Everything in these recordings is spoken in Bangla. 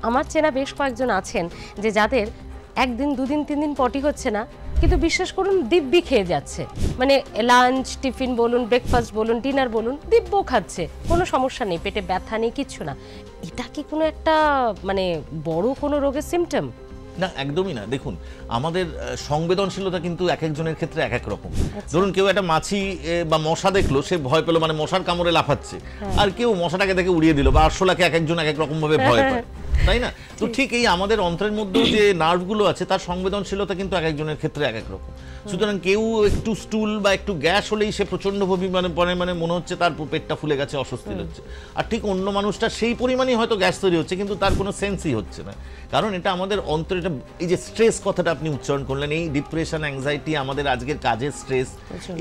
আমার চেনা বেশ কয়েকজন আছেন যে যাদের একদিন দুদিন 3 দিন পটি হচ্ছে না, কিন্তু বিশ্বাস করুন দিব্যি খেয়ে যাচ্ছে, মানে লাঞ্চ টিফিন বলুন, ব্রেকফাস্ট বলুন, ডিনার বলুন, দিব্য খাচ্ছে, কোনো সমস্যা নেই, পেটে ব্যথা নেই, কিচ্ছু না। এটা কি কোনো একটা মানে বড় কোনো রোগের সিমটম? না, একদমই না। দেখুন, আমাদের সংবেদনশীলতা কিন্তু এক একজনের ক্ষেত্রে এক এক রকম। ধরুন কেউ একটা মাছি বা মশা দেখলো, সে ভয় পেলো, মানে মশার কামড়ে লাফাচ্ছে, আর কেউ মশাটাকে দেখে উড়িয়ে দিল, বা আরশোলাকে এক একজন এক এক রকম ভাবে ভয় পায়, তাই না? তো ঠিক এই আমাদের অন্ত্রের মধ্যে যে নার্ভগুলো আছে তার সংবেদনশীলতা কিন্তু এক একজনের ক্ষেত্রে এক এক রকম। সুতরাং কেউ একটু স্টুল বা একটু গ্যাস হলেই সে প্রচন্ড মানে মনে হচ্ছে তার পেটটা ফুলে গেছে, অস্বস্তি হচ্ছে, আর ঠিক অন্য মানুষটা সেই পরিমাণই হয়তো গ্যাস তৈরি হচ্ছে কিন্তু তার কোনো সেন্সই হচ্ছে না। কারণ এটা আমাদের অন্তরে, এই যে স্ট্রেস কথাটা আপনি উচ্চারণ করলেন, এই ডিপ্রেশন, অ্যাংজাইটি, আমাদের আজকের কাজের স্ট্রেস,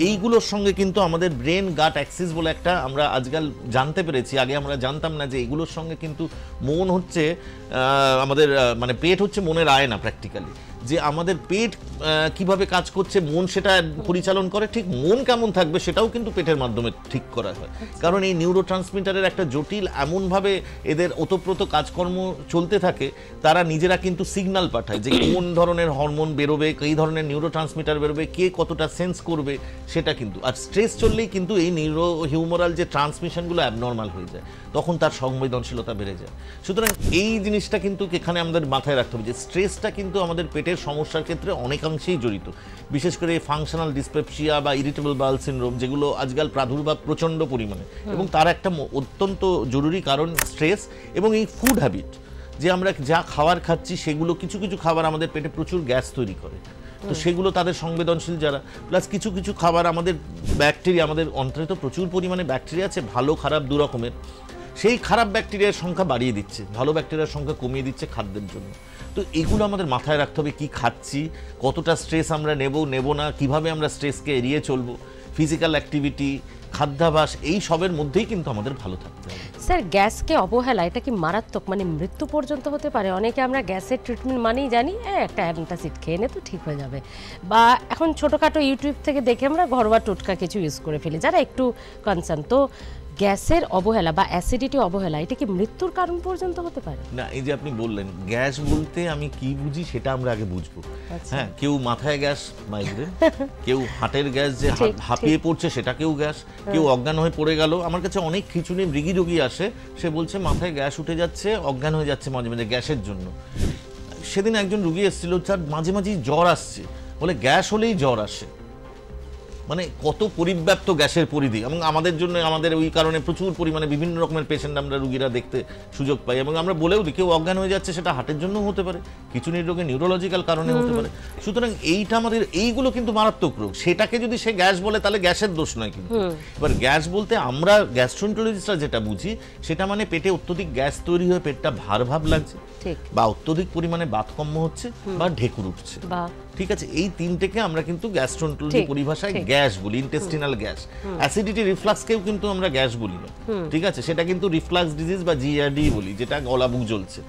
এইগুলোর সঙ্গে কিন্তু আমাদের ব্রেন গাট অ্যাক্সিস বলে একটা আমরা আজকাল জানতে পেরেছি, আগে আমরা জানতাম না, যে এগুলোর সঙ্গে কিন্তু মন হচ্ছে আমাদের মানে পেট হচ্ছে মনের আয়না প্র্যাকটিক্যালি, যে আমাদের পেট কিভাবে কাজ করছে মন সেটা পরিচালন করে, ঠিক মন কেমন থাকবে সেটাও কিন্তু পেটের মাধ্যমে ঠিক করা হয়। কারণ এই নিউরো ট্রান্সমিটারের একটা জটিল এমনভাবে এদের ওতপ্রোত কাজকর্ম চলতে থাকে, তারা নিজেরা কিন্তু সিগন্যাল পাঠায় যে কোন ধরনের হরমোন বেরোবে, এই ধরনের নিউরো ট্রান্সমিটার বেরোবে, কে কতটা সেন্স করবে সেটা কিন্তু। আর স্ট্রেস চললেই কিন্তু এই নিউরো হিউমারাল যে ট্রান্সমিশনগুলো অ্যাবনর্মাল হয়ে যায়, তখন তার সংবেদনশীলতা বেড়ে যায়। সুতরাং এই জিনিসটা কিন্তু এখানে আমাদের মাথায় রাখতে হবে যে স্ট্রেসটা কিন্তু আমাদের পেটের সমস্যার ক্ষেত্রে অনেকাংশেই জড়িত, বিশেষ করে ফাংশনাল ডিসপেপসিয়া বা ইরিটেবল বাউল সিনড্রোম, যেগুলো আজকাল প্রাদুর্ভাব প্রচণ্ড পরিমাণে, এবং তার একটা অত্যন্ত জরুরি কারণ স্ট্রেস এবং এই ফুড হ্যাবিট, যে আমরা যা খাবার খাচ্ছি সেগুলো কিছু কিছু খাবার আমাদের পেটে প্রচুর গ্যাস তৈরি করে, তো সেগুলো তাদের সংবেদনশীল যারা, প্লাস কিছু কিছু খাবার আমাদের ব্যাকটেরিয়া, আমাদের অন্ত্রে তো প্রচুর পরিমাণে ব্যাকটেরিয়া আছে, ভালো খারাপ দু রকমের, সেই খারাপ ব্যাকটেরিয়ার সংখ্যা বাড়িয়ে দিচ্ছে, ভালো ব্যাকটেরিয়ার সংখ্যা কমিয়ে দিচ্ছে খাদ্যের জন্য। তো এগুলো আমাদের মাথায় রাখতে হবে, কি খাচ্ছি, কতটা স্ট্রেস আমরা নেব না, কিভাবে আমরা স্ট্রেসকে এড়িয়ে চলবো, ফিজিক্যাল অ্যাক্টিভিটি, খাদ্যাভ্যাস, এই সবের মধ্যেই কিন্তু আমাদের ভালো থাকতে হবে। স্যার, গ্যাসকে অবহেলা এটা কি মারাত্মক, মানে মৃত্যু পর্যন্ত হতে পারে? অনেকে আমরা গ্যাসের ট্রিটমেন্ট মানেই জানি একটা অ্যান্টাসিড খেয়ে নে তো ঠিক হয়ে যাবে, বা এখন ছোটোখাটো ইউটিউব থেকে দেখে আমরা ঘরোয়া টোটকা কিছু ইউজ করে ফেলি যারা একটু কনসার্ন। তো গ্যাসের অবহেলা বা অ্যাসিডিটি অবহেলা এটা কি মৃত্যুর কারণ পর্যন্ত হতে পারে? না, এই যে আপনি বললেন গ্যাস বলতে আমি কি বুঝি সেটা আমরা আগে বুঝবো। হ্যাঁ, কেউ মাথায় গ্যাস, মাইগ্রেন, কেউ হার্টের গ্যাস, যে হাঁপিয়ে পড়ছে সেটাকেও গ্যাস, কেউ অজ্ঞান হয়ে পড়ে গেল। আমার কাছে অনেক খিচুনি মৃগী রোগী আসে, সে বলছে মাথায় গ্যাস উঠে যাচ্ছে, অজ্ঞান হয়ে যাচ্ছে মাঝে মাঝে গ্যাসের জন্য। সেদিন একজন রুগী এসেছিল, তার মাঝে মাঝেই জ্বর আসছে, বলে গ্যাস হলেই জ্বর আসে, মানে কত পরিব্যাপ্ত গ্যাসের পরিধি। এবং আমাদের জন্য, আমাদের ওই কারণে প্রচুর পরিমাণে বিভিন্ন রকমের পেশেন্ট আমরা রুগীরা দেখতে সুযোগ পাই, এবং আমরা বলেও দিই কেউ অজ্ঞান হয়ে যাচ্ছে, সেটা হার্টের জন্য হতে পারে, খিচুনির রোগে নিউরোলজিক্যাল কারণে হতে পারে। সুতরাং এইটা আমাদের, এইগুলো কিন্তু মারাত্মক রোগ, সেটাকে যদি সে গ্যাস বলে তাহলে গ্যাসের দোষ নয়। কিন্তু এবার গ্যাস বলতে আমরা গ্যাস্ট্রোএন্টারোলজিস্টরা যেটা বুঝি সেটা মানে পেটে অত্যধিক গ্যাস তৈরি হয়ে পেটটা ভার ভাব লাগছে, বা অত্যধিক পরিমাণে বাতকম্য হচ্ছে, বা ঢেকুর উঠছে। ঠিক আছে, এই তিনটেকে আমরা কিন্তু গ্যাস্ট্রোএন্টারোলজি পরিভাষায় গ্যাস বলি, ইন্টেস্টিনাল গ্যাস। অ্যাসিডিটি রিফ্লাক্সকেও কিন্তু আমরা গ্যাস বলি না, ঠিক আছে, সেটা কিন্তু রিফ্লাক্স ডিজিজ বা জিআরডি বলি, যেটা গলা বুক জ্বলছে।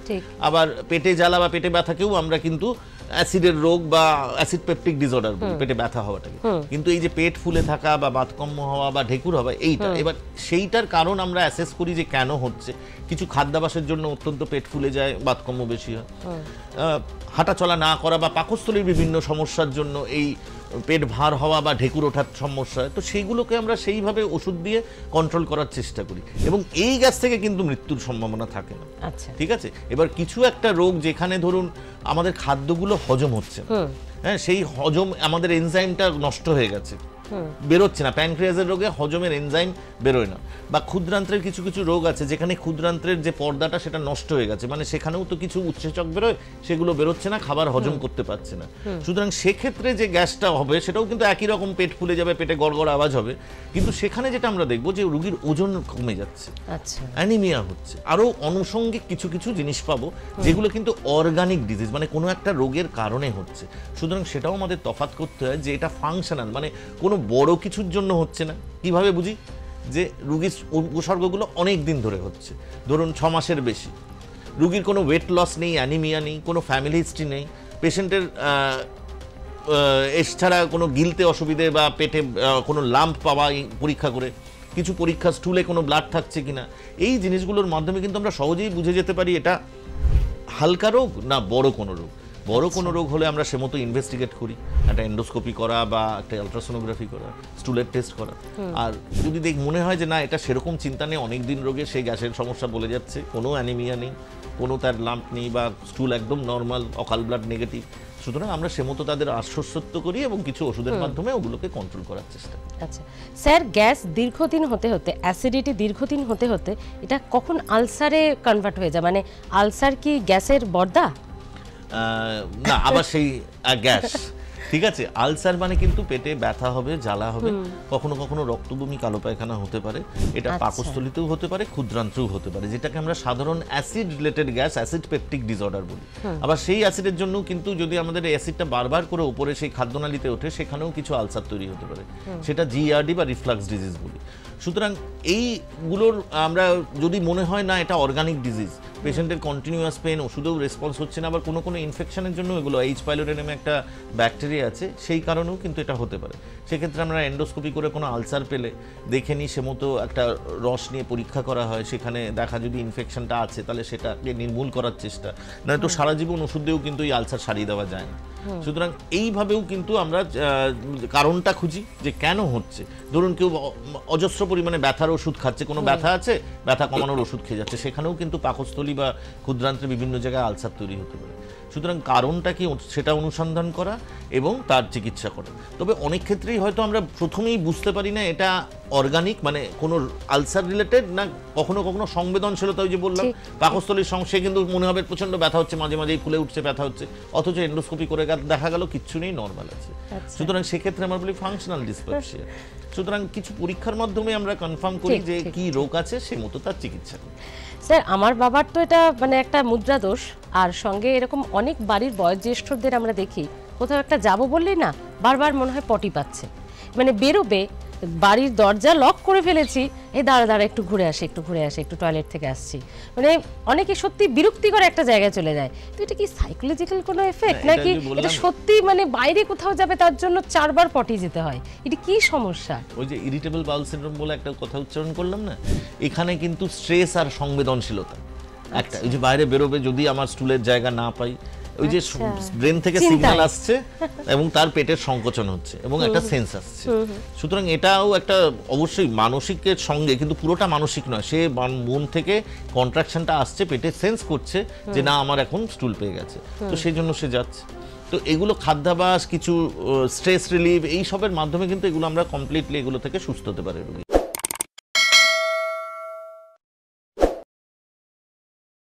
আবার পেটে জ্বালা বা পেটে ব্যথাকেও আমরা কিন্তু অ্যাসিডের রোগ বা অ্যাসিড পেপটিক ডিসঅর্ডার বলি, পেটে ব্যথা হওয়াটাকে। কিন্তু এই যে পেট ফুলে থাকা বা বাতকম্য হওয়া বা ঢেকুর হওয়া, এইটা এবার সেইটার কারণ আমরা অ্যাসেস করি যে কেন হচ্ছে। কিছু খাদ্যাভ্যাসের জন্য অত্যন্ত পেট ফুলে যায়, বাতকম্য বেশি হয়, হাঁটা চলা না করা বা পাকস্থলীর বিভিন্ন সমস্যার জন্য এই পেট ভার হওয়া বা ঢেকুর ওঠার সমস্যা হয়, তো সেইগুলোকে আমরা সেইভাবে ওষুধ দিয়ে কন্ট্রোল করার চেষ্টা করি, এবং এই গ্যাস থেকে কিন্তু মৃত্যুর সম্ভাবনা থাকে না। ঠিক আছে, এবার কিছু একটা রোগ যেখানে ধরুন আমাদের খাদ্যগুলো হজম হচ্ছে, হ্যাঁ, সেই হজম আমাদের এনজাইমটা নষ্ট হয়ে গেছে, বেরোচ্ছে না, প্যানক্রিয়াসের রোগে হজমের এনজাইম বেরোয় না, বা ক্ষুদ্রান্ত্রের কিছু কিছু রোগ আছে যেখানে ক্ষুদ্রান্ত্রের যে পর্দাটা সেটা নষ্ট হয়ে গেছে, মানে সেখানেও তো কিছু উৎসেচক বেরোয়, সেগুলো বেরোচ্ছে না, খাবার হজম করতে পারছে না। সুতরাং সেক্ষেত্রে যে গ্যাসটা হবে সেটাও কিন্তু একই রকম, পেট ফুলে যাবে, পেটে গড়গড় আওয়াজ হবে, কিন্তু সেখানে যেটা আমরা দেখবো যে রোগীর ওজন কমে যাচ্ছে, অ্যানিমিয়া হচ্ছে, আরও আনুষঙ্গিক কিছু কিছু জিনিস পাবো যেগুলো কিন্তু অর্গানিক ডিজিজ, মানে কোনো একটা রোগের কারণে হচ্ছে। সুতরাং সেটাও আমাদের তফাৎ করতে হয় যে এটা ফাংশনাল, মানে কোনো বড় কিছুর জন্য হচ্ছে না। কিভাবে বুঝি? যে রোগীর উপসর্গগুলো অনেক দিন ধরে হচ্ছে, ধরুন 6 মাসের বেশি, রোগীর কোনো ওয়েট লস নেই, অ্যানিমিয়া নেই, কোনো ফ্যামিলি হিস্ট্রি নেই, পেশেন্টের এছাড়া কোনো গিলতে অসুবিধে বা পেটে কোনো লাম্প পাওয়া পরীক্ষা করে, কিছু পরীক্ষা, স্টুলে কোনো ব্লাড থাকছে কিনা, এই জিনিসগুলোর মাধ্যমে কিন্তু আমরা সহজেই বুঝে যেতে পারি এটা হালকা রোগ না বড় কোনো রোগ। বড় কোনো রোগ হলে আমরা সে মতো ইনভেস্টিগেট করি, একটা এন্ডোস্কোপি করা বা একটা আলট্রাসোনোগ্রাফি করা, স্টুলের টেস্ট করা। আর যদি মনে হয় যে না এটা সেরকম চিন্তা নেই, অনেক দিন রোগে সেই গ্যাসের সমস্যা বলে যাচ্ছে, কোনো অ্যানিমিয়া নেই, কোনো তার লাম্প নেই বা স্টুল একদম নর্মাল, অকাল ব্লাড নেগেটিভ, সুতরাং আমরা সে মতো তাদের আশ্বস্ত করি এবং কিছু ওষুধের মাধ্যমে ওগুলোকে কন্ট্রোল করার চেষ্টা করি। আচ্ছা স্যার, গ্যাস দীর্ঘদিন হতে হতে, অ্যাসিডিটি দীর্ঘদিন হতে হতে এটা কখন আলসারে কনভার্ট হয়ে যায়? মানে আলসার কি গ্যাসের বর্দা? না, আবার সেই গ্যাস, ঠিক আছে। আলসার মানে কিন্তু পেটে ব্যথা হবে, জ্বালা হবে, কখনো কখনো রক্তবমি, কালো পায়খানা হতে পারে, এটা পাকস্থলিতেও হতে পারে, ক্ষুদ্রান্ত্রেও হতে পারে, যেটাকে আমরা সাধারণ acid related gas, acid peptic disorder বলি। আবার সেই অ্যাসিডের জন্য কিন্তু যদি আমাদের অ্যাসিডটা বারবার করে উপরে সেই খাদ্যনালীতে ওঠে, সেখানেও কিছু আলসার তৈরি হতে পারে, সেটা জিআরডি বা রিফ্লাক্স ডিজিজ বলি। সুতরাং এইগুলোর আমরা যদি মনে হয় না এটা অর্গানিক ডিজিজ, পেশেন্টের কন্টিনিউয়াস পেন, ওষুধেও রেসপন্স হচ্ছে না, আবার কোনো কোনো ইনফেকশনের জন্য এগুলো এইচ পাইলোরি নামে একটা ব্যাকটেরিয়া আছে, সেই কারণেও কিন্তু এটা হতে পারে। সেক্ষেত্রে আমরা এন্ডোস্কোপি করে কোনো আলসার পেলে দেখে নিই, সে মতো একটা রস নিয়ে পরীক্ষা করা হয়, সেখানে দেখা যদি ইনফেকশনটা আছে তাহলে সেটাকে নির্মূল করার চেষ্টা, নয়তো সারা জীবন ওষুধ দিয়েও কিন্তু এই আলসার সারিয়ে দেওয়া যায় না। সুতরাং এইভাবেও কিন্তু আমরা কারণটা খুঁজি যে কেন হচ্ছে। ধরুন কেউ অজস্র পরিমাণে ব্যথার ওষুধ খাচ্ছে, কোনো ব্যথা আছে, ব্যথা কমানোর ওষুধ খেয়ে যাচ্ছে, সেখানেও কিন্তু পাকস্থলী বা ক্ষুদ্রান্ত্রে বিভিন্ন জায়গায় আলসার তৈরি হতে পারে। সুতরাং কারণটা কি সেটা অনুসন্ধান করা এবং তার চিকিৎসা করা। তবে অনেক ক্ষেত্রেই হয়তো আমরা প্রথমেই বুঝতে পারি না এটা অর্গানিক, মানে কোনো আলসার রিলেটেড না, কখনো কখনো সংবেদনশীলতা, ওই যে বললাম পাকস্থলীর সমস্যা, কিন্তু মনে হবে প্রচন্ড ব্যথা হচ্ছে, মাঝে মাঝেই ফুলে উঠছে, ব্যথা হচ্ছে, অথচ এন্ডোস্কোপি করে দেখা গেল কিচ্ছু নেই, নর্মাল আছে। সুতরাং সেক্ষেত্রে আমরা বলি ফাংশনাল ডিসপেপসিয়া। সুতরাং কিছু পরীক্ষার মাধ্যমে আমরা কনফার্ম করি যে কি রোগ আছে, সে মতো তার চিকিৎসা করি। স্যার, আমার বাবার তো এটা মানে একটা মুদ্রা দোষ, আর সঙ্গে এরকম অনেক বাড়ির বয়োজ্যেষ্ঠদের আমরা দেখি কোথাও একটা যাব বললেই না বারবার মনে হয় পটি পাচ্ছে, মানে বেরোবে, বাড়ির দরজা লক করে ফেলেছি, এই দাঁড়া দাঁড়া একটু ঘুরে আসে, একটু ঘুরে আসে, একটু টয়লেট থেকে আসছি, মানে অনেকে সত্যি বিরক্তিকর একটা জায়গায় চলে যায়। তো এটা কি সাইকোলজিক্যাল কোনো এফেক্ট নাকি এটা সত্যি মানে বাইরে কোথাও যাবে তার জন্য 4 বার পটি যেতে হয়? এটা কি সমস্যা? ওই যে ইরিটেবল বাউল সিনড্রোম বলে একটা কথা উচ্চারণ করলাম না, এখানে কিন্তু স্ট্রেস আর সংবেদনশীলতা একটা, ওই যে বাইরে বেরোবে, যদি আমার স্টুলের জায়গা না পাই, ওই যে ব্রেন থেকে সিগন্যাল আসছে এবং তার পেটের সংকোচন হচ্ছে এবং একটা সেন্স আসছে। সুতরাং এটাও একটা অবশ্যই মানসিকের সঙ্গে, কিন্তু পুরোটা মানসিক নয়, সে মন থেকে কন্ট্রাকশনটা আসছে, পেটে সেন্স করছে যে না আমার এখন স্টুল পেয়ে গেছে, তো সেই জন্য সে যাচ্ছে। তো এগুলো খাদ্যাভ্যাস, কিছু স্ট্রেস রিলিভ, এই সবের মাধ্যমে কিন্তু এগুলো আমরা কমপ্লিটলি এগুলো থেকে সুস্থ হতে পারে রোগী।